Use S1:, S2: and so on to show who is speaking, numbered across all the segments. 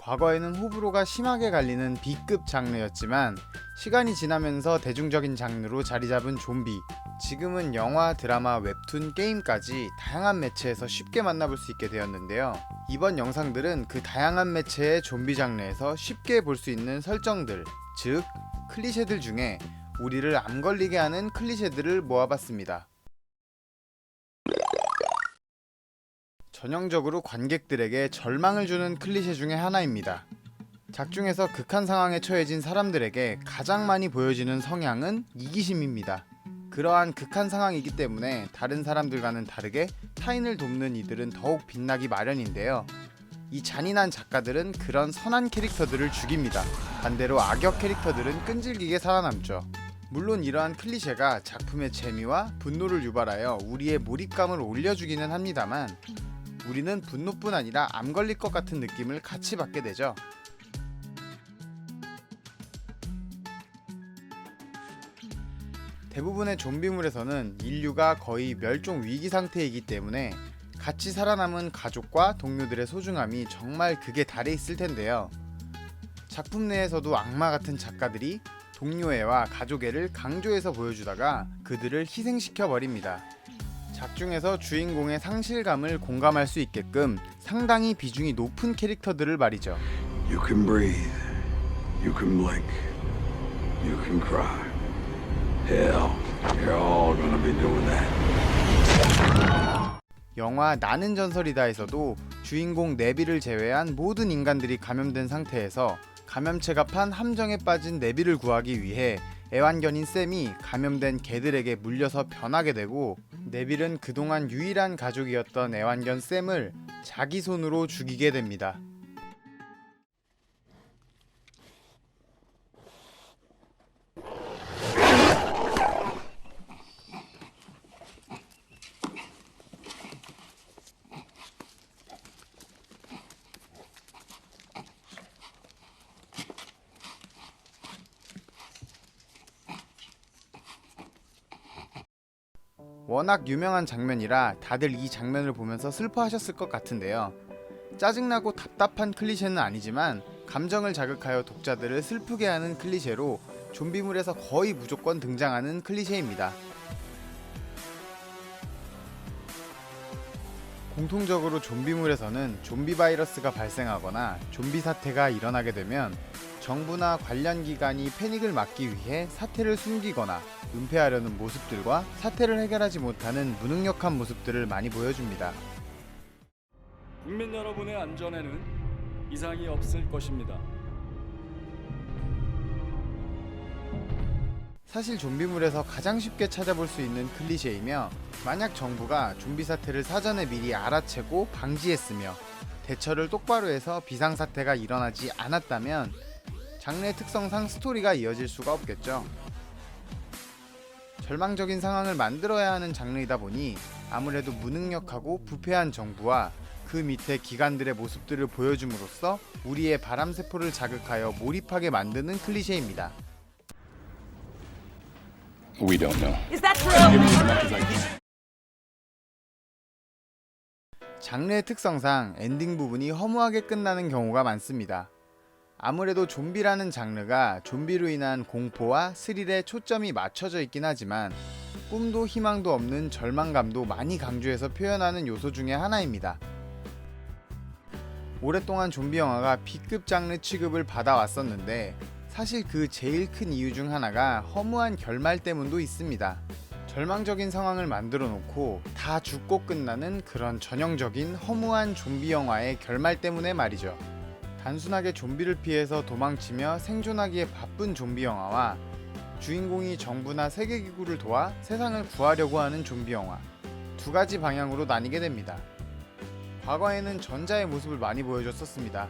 S1: 과거에는 호불호가 심하게 갈리는 B급 장르였지만 시간이 지나면서 대중적인 장르로 자리잡은 좀비. 지금은 영화, 드라마, 웹툰, 게임까지 다양한 매체에서 쉽게 만나볼 수 있게 되었는데요. 이번 영상들은 그 다양한 매체의 좀비 장르에서 쉽게 볼 수 있는 설정들, 즉 클리셰들 중에 우리를 암 걸리게 하는 클리셰들을 모아봤습니다. 전형적으로 관객들에게 절망을 주는 클리셰 중에 하나입니다. 작중에서 극한 상황에 처해진 사람들에게 가장 많이 보여지는 성향은 이기심입니다. 그러한 극한 상황이기 때문에 다른 사람들과는 다르게 타인을 돕는 이들은 더욱 빛나기 마련인데요. 이 잔인한 작가들은 그런 선한 캐릭터들을 죽입니다. 반대로 악역 캐릭터들은 끈질기게 살아남죠. 물론 이러한 클리셰가 작품의 재미와 분노를 유발하여 우리의 몰입감을 올려주기는 합니다만 우리는 분노뿐 아니라 암 걸릴 것 같은 느낌을 같이 받게 되죠. 대부분의 좀비물에서는 인류가 거의 멸종 위기 상태이기 때문에 같이 살아남은 가족과 동료들의 소중함이 정말 극에 달해 있을 텐데요. 작품 내에서도 악마 같은 작가들이 동료애와 가족애를 강조해서 보여주다가 그들을 희생시켜 버립니다. 작중에서 주인공의 상실감을 공감할 수 있게끔 상당히 비중이 높은 캐릭터들을 말이죠.
S2: You can breathe. You can blink. You can cry. Hell, you're all gonna be doing that.
S1: 영화 나는 전설이다에서도 주인공 네비를 제외한 모든 인간들이 감염된 상태에서 감염체가 판 함정에 빠진 네비를 구하기 위해 애완견인 샘이 감염된 개들에게 물려서 변하게 되고 네빌은 그동안 유일한 가족이었던 애완견 샘을 자기 손으로 죽이게 됩니다. 워낙 유명한 장면이라 다들 이 장면을 보면서 슬퍼하셨을 것 같은데요. 짜증나고 답답한 클리셰는 아니지만 감정을 자극하여 독자들을 슬프게 하는 클리셰로 좀비물에서 거의 무조건 등장하는 클리셰입니다. 공통적으로 좀비물에서는 좀비 바이러스가 발생하거나 좀비 사태가 일어나게 되면 정부나 관련 기관이 패닉을 막기 위해 사태를 숨기거나 은폐하려는 모습들과 사태를 해결하지 못하는 무능력한 모습들을 많이 보여줍니다.
S3: 국민 여러분의 안전에는 이상이 없을 것입니다.
S1: 사실 좀비물에서 가장 쉽게 찾아볼 수 있는 클리셰이며 만약 정부가 좀비 사태를 사전에 미리 알아채고 방지했으며 대처를 똑바로 해서 비상사태가 일어나지 않았다면 장르의 특성상 스토리가 이어질 수가 없겠죠. 절망적인 상황을 만들어야 하는 장르이다 보니 아무래도 무능력하고 부패한 정부와 그 밑에 기관들의 모습들을 보여줌으로써 우리의 바람세포를 자극하여 몰입하게 만드는 클리셰입니다.
S4: We don't know.
S5: Is that true?
S1: 장르의 특성상 엔딩 부분이 허무하게 끝나는 경우가 많습니다. 아무래도 좀비라는 장르가 좀비로 인한 공포와 스릴에 초점이 맞춰져 있긴 하지만 꿈도 희망도 없는 절망감도 많이 강조해서 표현하는 요소 중에 하나입니다. 오랫동안 좀비 영화가 B급 장르 취급을 받아왔었는데 사실 그 제일 큰 이유 중 하나가 허무한 결말 때문도 있습니다. 절망적인 상황을 만들어 놓고 다 죽고 끝나는 그런 전형적인 허무한 좀비 영화의 결말 때문에 말이죠. 단순하게 좀비를 피해서 도망치며 생존하기에 바쁜 좀비 영화와 주인공이 정부나 세계기구를 도와 세상을 구하려고 하는 좀비 영화, 두 가지 방향으로 나뉘게 됩니다. 과거에는 전자의 모습을 많이 보여줬었습니다.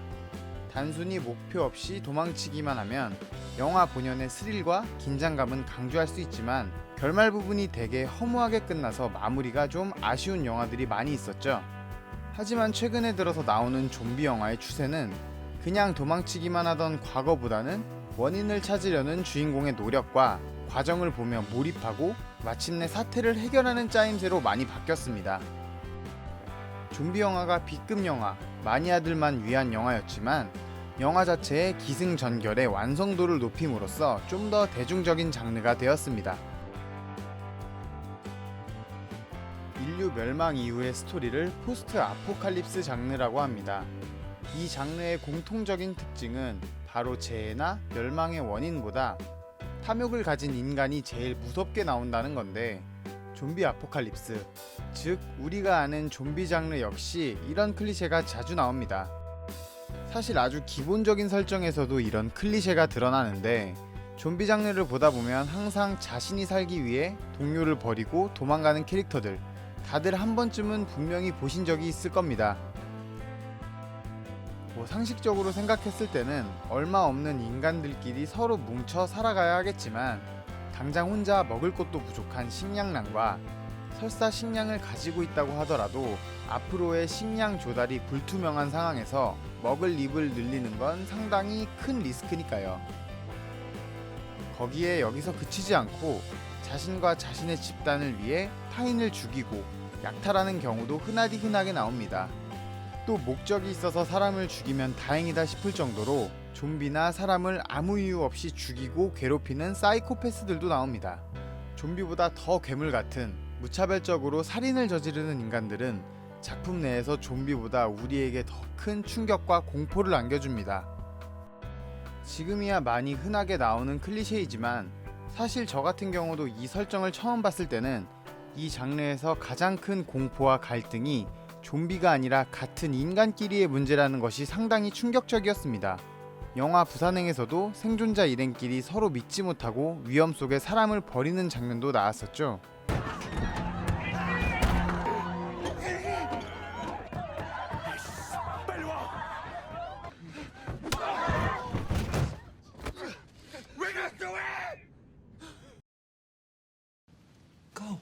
S1: 단순히 목표 없이 도망치기만 하면 영화 본연의 스릴과 긴장감은 강조할 수 있지만 결말 부분이 되게 허무하게 끝나서 마무리가 좀 아쉬운 영화들이 많이 있었죠. 하지만 최근에 들어서 나오는 좀비 영화의 추세는 그냥 도망치기만 하던 과거보다는 원인을 찾으려는 주인공의 노력과 과정을 보며 몰입하고 마침내 사태를 해결하는 짜임새로 많이 바뀌었습니다. 좀비 영화가 B급 영화, 마니아들만 위한 영화였지만 영화 자체의 기승전결의 완성도를 높임으로써 좀 더 대중적인 장르가 되었습니다. 인류 멸망 이후의 스토리를 포스트 아포칼립스 장르라고 합니다. 이 장르의 공통적인 특징은 바로 재해나 멸망의 원인보다 탐욕을 가진 인간이 제일 무섭게 나온다는 건데, 좀비 아포칼립스, 즉 우리가 아는 좀비 장르 역시 이런 클리셰가 자주 나옵니다. 사실 아주 기본적인 설정에서도 이런 클리셰가 드러나는데, 좀비 장르를 보다 보면 항상 자신이 살기 위해 동료를 버리고 도망가는 캐릭터들, 다들 한 번쯤은 분명히 보신 적이 있을 겁니다. 상식적으로 생각했을 때는 얼마 없는 인간들끼리 서로 뭉쳐 살아가야 하겠지만, 당장 혼자 먹을 것도 부족한 식량난과 설사 식량을 가지고 있다고 하더라도 앞으로의 식량 조달이 불투명한 상황에서 먹을 입을 늘리는 건 상당히 큰 리스크니까요. 거기에 여기서 그치지 않고 자신과 자신의 집단을 위해 타인을 죽이고 약탈하는 경우도 흔하게 나옵니다. 또 목적이 있어서 사람을 죽이면 다행이다 싶을 정도로 좀비나 사람을 아무 이유 없이 죽이고 괴롭히는 사이코패스들도 나옵니다. 좀비보다 더 괴물 같은 무차별적으로 살인을 저지르는 인간들은 작품 내에서 좀비보다 우리에게 더 큰 충격과 공포를 안겨줍니다. 지금이야 많이 흔하게 나오는 클리셰이지만, 사실 저 같은 경우도 이 설정을 처음 봤을 때는 이 장르에서 가장 큰 공포와 갈등이 좀비가 아니라 같은 인간끼리의 문제라는 것이 상당히 충격적이었습니다. 영화 부산행에서도 생존자 일행끼리 서로 믿지 못하고 위험 속에 사람을 버리는 장면도 나왔었죠.
S2: Go.